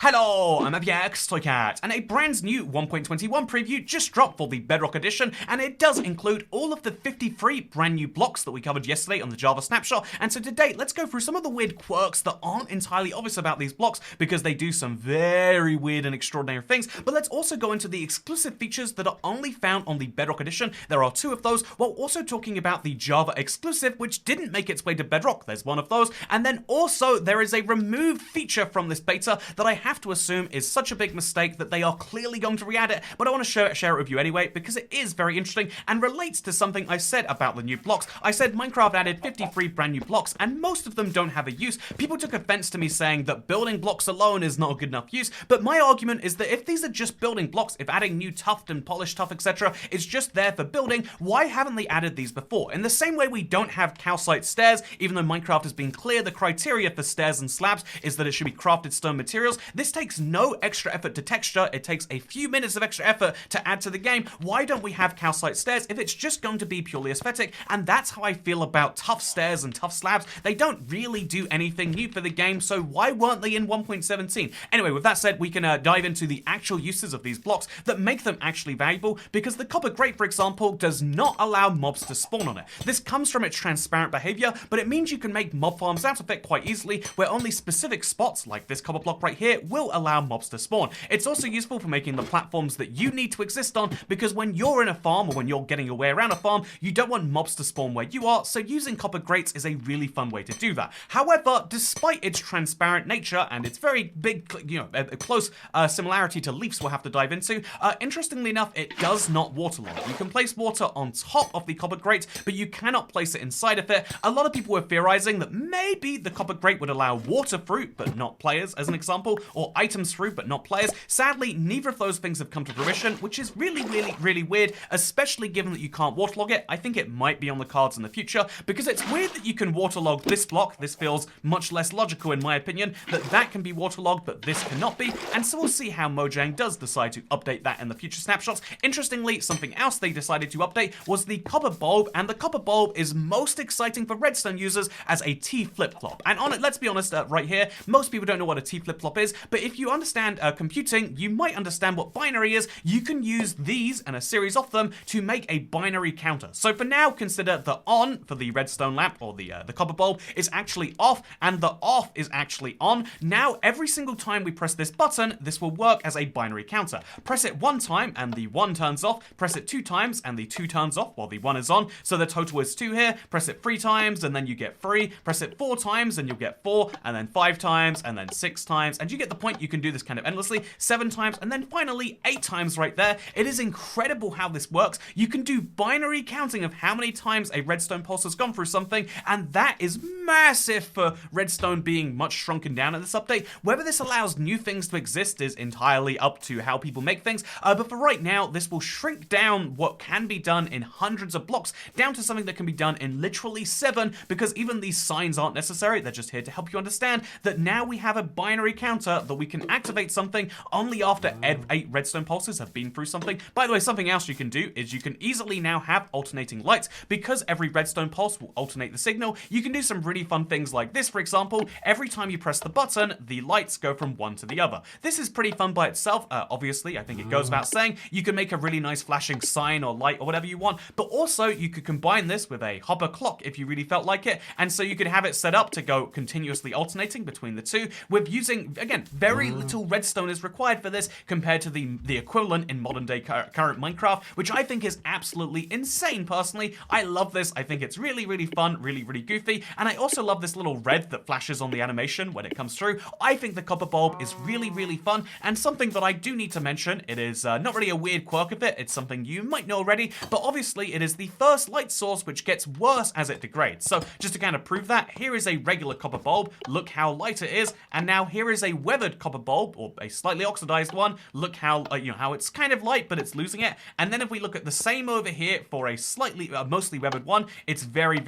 Hello, I'm FX Toycat, and a brand new 1.21 preview just dropped for the Bedrock edition, and it does include all of the 53 brand new blocks that we covered yesterday on the Java snapshot. And so today, let's go through some of the weird quirks that aren't entirely obvious about these blocks because they do some very weird and extraordinary things. But let's also go into the exclusive features that are only found on the Bedrock edition. There are 2 of those, while also talking about the Java exclusive, which didn't make its way to Bedrock. There's 1 of those, and then also there is a removed feature from this beta that I have to assume is such a big mistake that they are clearly going to re-add it, but I want to share it with you anyway because it is very interesting and relates to something I said about the new blocks. I said Minecraft added 53 brand new blocks and most of them don't have a use. People took offense to me saying that building blocks alone is not a good enough use, but my argument is that if these are just building blocks, if adding new tuft and polished tuff, etc. is just there for building, why haven't they added these before? In the same way we don't have calcite stairs, even though Minecraft has been clear the criteria for stairs and slabs is that it should be crafted stone materials. This takes no extra effort to texture, it takes a few minutes of extra effort to add to the game. Why don't we have calcite stairs if it's just going to be purely aesthetic? And that's how I feel about tough stairs and tough slabs. They don't really do anything new for the game, so why weren't they in 1.17? Anyway, with that said, we can dive into the actual uses of these blocks that make them actually valuable, because the copper grate, for example, does not allow mobs to spawn on it. This comes from its transparent behavior, but it means you can make mob farms out of it quite easily, where only specific spots, like this copper block right here, will allow mobs to spawn. It's also useful for making the platforms that you need to exist on, because when you're in a farm or when you're getting your way around a farm, you don't want mobs to spawn where you are, so using copper grates is a really fun way to do that. However, despite its transparent nature and its very big, a close similarity to leaves we'll have to dive into, interestingly enough, it does not waterlog. You can place water on top of the copper grate, but you cannot place it inside of it. A lot of people were theorizing that maybe the copper grate would allow water through, but not players, as an example, or items through, but not players. Sadly, neither of those things have come to fruition, which is really weird, especially given that you can't waterlog it. I think it might be on the cards in the future, because it's weird that you can waterlog this block. This feels much less logical in my opinion, that can be waterlogged, but this cannot be, and so we'll see how Mojang does decide to update that in the future snapshots. Interestingly, something else they decided to update was the copper bulb, and the copper bulb is most exciting for redstone users as a T flip-flop. And on it, let's be honest, right here, most people don't know what a T flip-flop is, but if you understand computing, you might understand what binary is. You can use these and a series of them to make a binary counter. So for now, consider the on for the redstone lamp or the copper bulb is actually off, and the off is actually on. Now, every single time we press this button, this will work as a binary counter. Press it 1 time and the 1 turns off. Press it 2 times and the 2 turns off while the 1 is on. So the total is 2 here. Press it 3 times and then you get 3. Press it 4 times and you'll get 4, and then 5 times and then 6 times, and you get the point. You can do this kind of endlessly. 7 times, and then finally 8 times right there. It is incredible how this works. You can do binary counting of how many times a redstone pulse has gone through something, and that is massive for redstone being much shrunken down in this update. Whether this allows new things to exist is entirely up to how people make things, but for right now, this will shrink down what can be done in hundreds of blocks down to something that can be done in literally 7, because even these signs aren't necessary. They're just here to help you understand that now we have a binary counter that we can activate something only after 8 redstone pulses have been through something. By the way, something else you can do is you can easily now have alternating lights. Because every redstone pulse will alternate the signal, you can do some really fun things like this, for example. Every time you press the button, the lights go from one to the other. This is pretty fun by itself. Obviously, I think it goes without saying, you can make a really nice flashing sign or light or whatever you want, but also you could combine this with a hopper clock if you really felt like it, and so you could have it set up to go continuously alternating between the two with using, again, very little redstone is required for this compared to the equivalent in modern day current Minecraft, which I think is absolutely insane personally. I love this. I think it's really fun, really goofy, and I also love this little red that flashes on the animation when it comes through. I think the copper bulb is really fun, and something that I do need to mention, it is not really a weird quirk of it, it's something you might know already, but obviously it is the first light source which gets worse as it degrades. So just to kind of prove that, here is a regular copper bulb, look how light it is, and now here is a weathered copper bulb, or a slightly oxidized one, look how, how it's kind of light, but it's losing it. And then if we look at the same over here for a slightly, mostly weathered one, it's very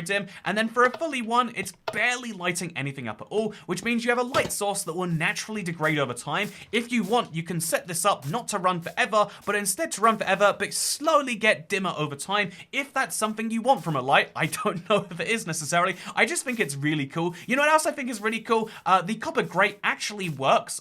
dim, and then for a fully one, it's barely lighting anything up at all, which means you have a light source that will naturally degrade over time. If you want, you can set this up not to run forever, but instead to run forever, but slowly get dimmer over time, if that's something you want from a light. I don't know if it is necessarily. I just think it's really cool. You know what else I think is really cool? The copper grate actually actually works,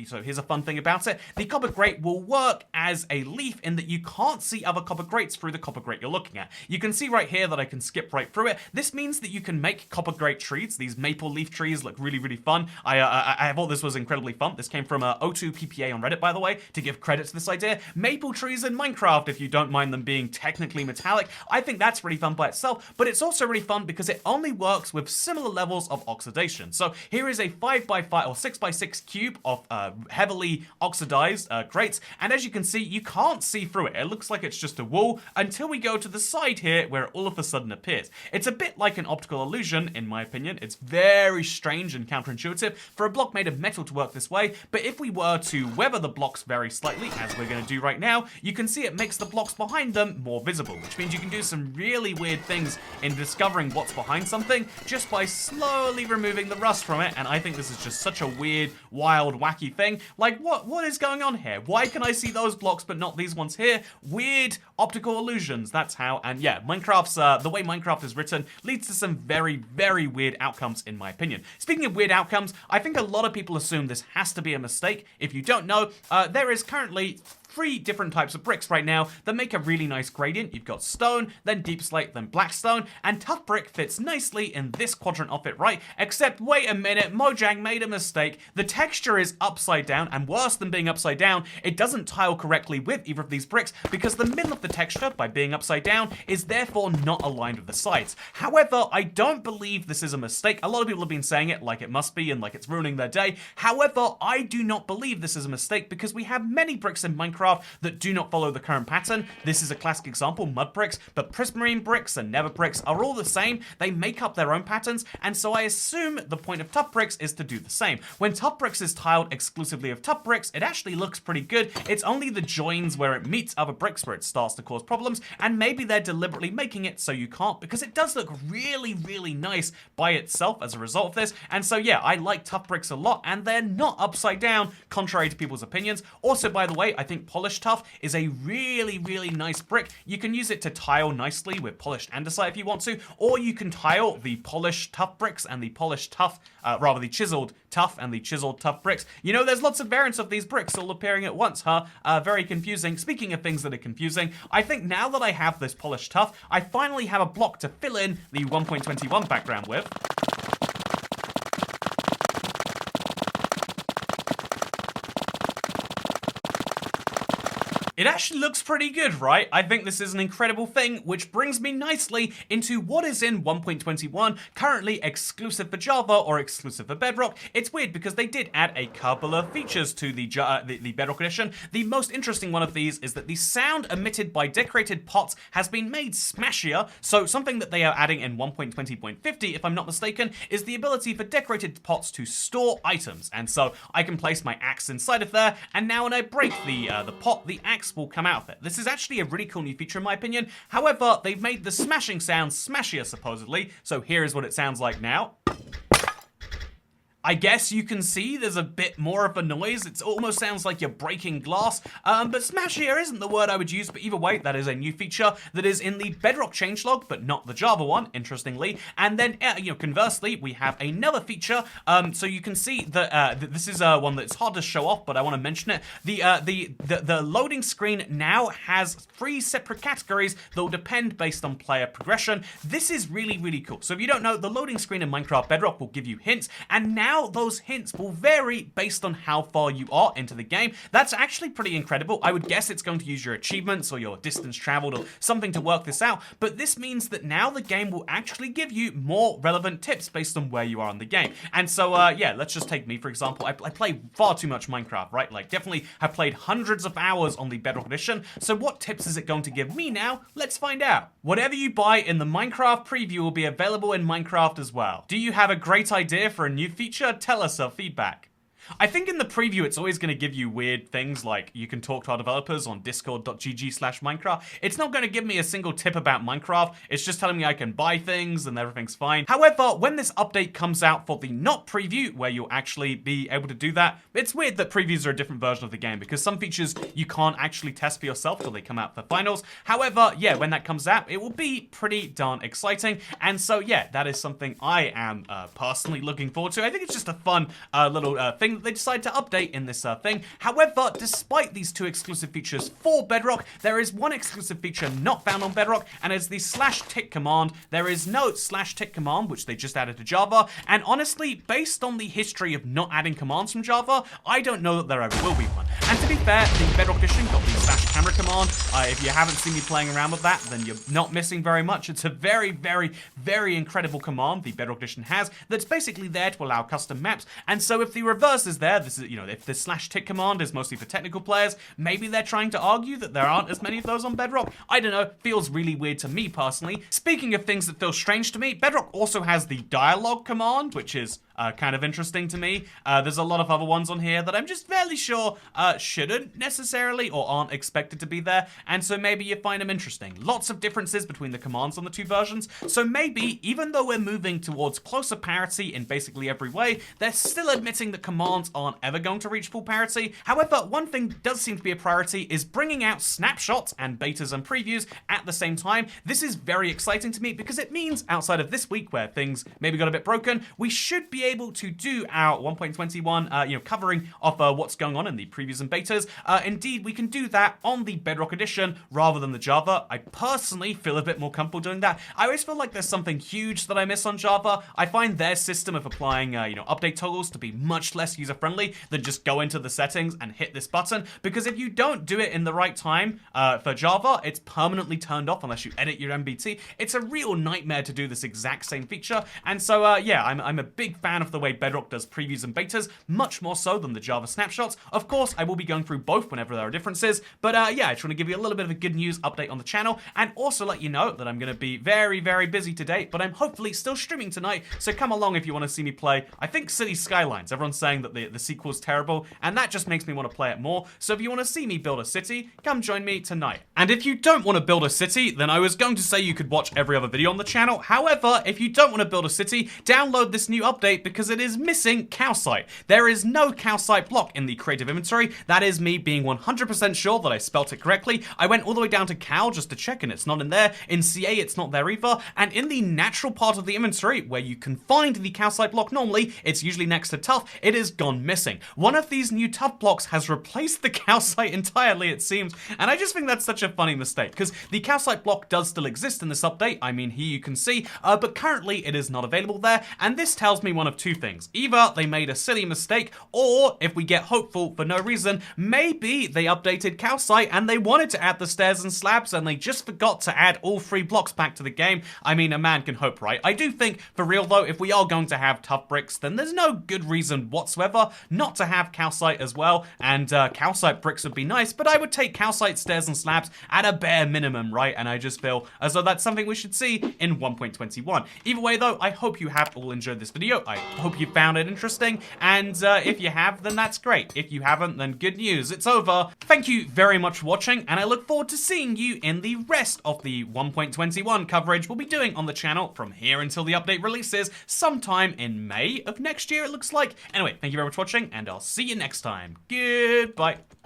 so here's a fun thing about it. The copper grate will work as a leaf in that you can't see other copper grates through the copper grate you're looking at. You can see right here that I can skip right through it. This means that you can make copper grate trees. These maple leaf trees look really, really fun. I thought this was incredibly fun. This came from O2PPA on Reddit, by the way, to give credit to this idea. Maple trees in Minecraft, if you don't mind them being technically metallic. I think that's really fun by itself, but it's also really fun because it only works with similar levels of oxidation. So here is a 5x5 or 6x6 cube of heavily oxidized grates, and as you can see, you can't see through it. It looks like it's just a wall until we go to the side here where it all of a sudden appears. It's a bit like an optical illusion, in my opinion. It's very strange and counterintuitive for a block made of metal to work this way, but if we were to weather the blocks very slightly, as we're going to do right now, you can see it makes the blocks behind them more visible, which means you can do some really weird things in discovering what's behind something just by slowly removing the rust from it, and I think this is just such a weird, wild, wacky thing. Like, what is going on here? Why can I see those blocks but not these ones here? Weird optical illusions, that's how. And yeah, Minecraft's, the way Minecraft is written leads to some very, very weird outcomes, in my opinion. Speaking of weird outcomes, I think a lot of people assume this has to be a mistake. If you don't know, there is currently 3 different types of bricks right now that make a really nice gradient. You've got stone, then deep slate, then black stone, and tough brick fits nicely in this quadrant of it, right? Except, wait a minute, Mojang made a mistake. The texture is upside down, and worse than being upside down, it doesn't tile correctly with either of these bricks because the middle of the texture, by being upside down, is therefore not aligned with the sides. However, I don't believe this is a mistake. A lot of people have been saying it like it must be and like it's ruining their day. However, I do not believe this is a mistake because we have many bricks in Minecraft that do not follow the current pattern. This is a classic example, mud bricks, but prismarine bricks and nether bricks are all the same. They make up their own patterns, and so I assume the point of tough bricks is to do the same. When tough bricks is tiled exclusively of tough bricks, it actually looks pretty good. It's only the joins where it meets other bricks where it starts to cause problems, and maybe they're deliberately making it so you can't, because it does look really, really nice by itself as a result of this. And so yeah, I like tough bricks a lot, and they're not upside down, contrary to people's opinions. Also, by the way, I think polished tough is a really, really nice brick. You can use it to tile nicely with polished andesite if you want to, or you can tile the polished tough bricks and the polished tough, the chiseled tough and the chiseled tough bricks. You know, there's lots of variants of these bricks all appearing at once, huh? Very confusing. Speaking of things that are confusing, I think now that I have this polished tough, I finally have a block to fill in the 1.21 background with. It actually looks pretty good, right? I think this is an incredible thing, which brings me nicely into what is in 1.21, currently exclusive for Java or exclusive for Bedrock. It's weird because they did add a couple of features to the Bedrock edition. The most interesting one of these is that the sound emitted by decorated pots has been made smashier. So something that they are adding in 1.20.50, if I'm not mistaken, is the ability for decorated pots to store items. And so I can place my axe inside of there, and now when I break the pot, the axe will come out of it. This is actually a really cool new feature in my opinion. However, they've made the smashing sound smashier supposedly, so here is what it sounds like now. I guess you can see there's a bit more of a noise. It almost sounds like you're breaking glass, but smashier isn't the word I would use, but either way, that is a new feature that is in the Bedrock changelog, but not the Java one, interestingly. And then, conversely, we have another feature, so you can see that this is one that's hard to show off, but I want to mention it. The loading screen now has 3 separate categories that will depend based on player progression. This is really, really cool. So if you don't know, the loading screen in Minecraft Bedrock will give you hints, and now those hints will vary based on how far you are into the game. That's actually pretty incredible. I would guess it's going to use your achievements or your distance traveled or something to work this out, but this means that now the game will actually give you more relevant tips based on where you are in the game. And so, yeah, let's just take me, for example. I play far too much Minecraft, right? Like, definitely have played hundreds of hours on the Bedrock edition. So what tips is it going to give me now? Let's find out. Whatever you buy in the Minecraft preview will be available in Minecraft as well. Do you have a great idea for a new feature? Tell us our feedback. I think in the preview, it's always going to give you weird things like you can talk to our developers on discord.gg/Minecraft. It's not going to give me a single tip about Minecraft. It's just telling me I can buy things and everything's fine. However, when this update comes out for the not preview, where you'll actually be able to do that, it's weird that previews are a different version of the game because some features you can't actually test for yourself till they come out for finals. However, yeah, when that comes out, it will be pretty darn exciting. And so, yeah, that is something I am personally looking forward to. I think it's just a fun little thing that they decided to update in this thing. However, despite these two exclusive features for Bedrock, there is one exclusive feature not found on Bedrock, and it's the /tick command. There is no /tick command, which they just added to Java, and honestly, based on the history of not adding commands from Java, I don't know that there ever will be one. And to be fair, the Bedrock edition got the /camera command. If you haven't seen me playing around with that, then you're not missing very much. It's a very, very, very incredible command the Bedrock edition has that's basically there to allow custom maps. And so if the reverse is there, this is, if the /tick command is mostly for technical players, maybe they're trying to argue that there aren't as many of those on Bedrock. I don't know, feels really weird to me personally. Speaking of things that feel strange to me, Bedrock also has the dialogue command, which is kind of interesting to me. There's a lot of other ones on here that I'm just fairly sure shouldn't necessarily or aren't expected to be there, and so maybe you find them interesting. Lots of differences between the commands on the two versions, so maybe, even though we're moving towards closer parity in basically every way, they're still admitting that commands aren't ever going to reach full parity. However, one thing that does seem to be a priority is bringing out snapshots and betas and previews at the same time. This is very exciting to me because it means, outside of this week where things maybe got a bit broken, we should be able to do our 1.21, covering of what's going on in the previews and betas. Indeed, we can do that on the Bedrock edition rather than the Java. I personally feel a bit more comfortable doing that. I always feel like there's something huge that I miss on Java. I find their system of applying, update toggles to be much less user-friendly than just go into the settings and hit this button, because if you don't do it in the right time for Java, it's permanently turned off unless you edit your MBT. It's a real nightmare to do this exact same feature, and so, yeah, I'm a big fan of the way Bedrock does previews and betas, much more so than the Java snapshots. Of course, I will be going through both whenever there are differences, but yeah, I just want to give you a little bit of a good news update on the channel, and also let you know that I'm going to be very, very busy today, but I'm hopefully still streaming tonight, so come along if you want to see me play, I think, City Skylines. Everyone's saying that the sequel's terrible, and that just makes me want to play it more, so if you want to see me build a city, come join me tonight. And if you don't want to build a city, then I was going to say you could watch every other video on the channel. However, if you don't want to build a city, download this new update because it is missing calcite. There is no calcite block in the creative inventory. That is me being 100% sure that I spelt it correctly. I went all the way down to cal just to check and it's not in there. In CA, it's not there either. And in the natural part of the inventory, where you can find the calcite block normally, it's usually next to tough, it is gone missing. One of these new tough blocks has replaced the calcite entirely, it seems, and I just think that's such a funny mistake, because the calcite block does still exist in this update. I mean, here you can see, but currently it is not available there, and this tells me one of two things. Either they made a silly mistake, or, if we get hopeful for no reason, maybe they updated calcite and they wanted to add the stairs and slabs and they just forgot to add all 3 blocks back to the game. I mean, a man can hope, right? I do think, for real though, if we are going to have tough bricks, then there's no good reason whatsoever not to have calcite as well, and calcite bricks would be nice, but I would take calcite stairs and slabs at a bare minimum, right? And I just feel as though that's something we should see in 1.21. Either way though, I hope you have all enjoyed this video. I hope you found it interesting, and if you have, then that's great. If you haven't, then good news, it's over. Thank you very much for watching, and I look forward to seeing you in the rest of the 1.21 coverage we'll be doing on the channel from here until the update releases sometime in May of next year, it looks like. Anyway, thank you very much for watching, and I'll see you next time. Goodbye.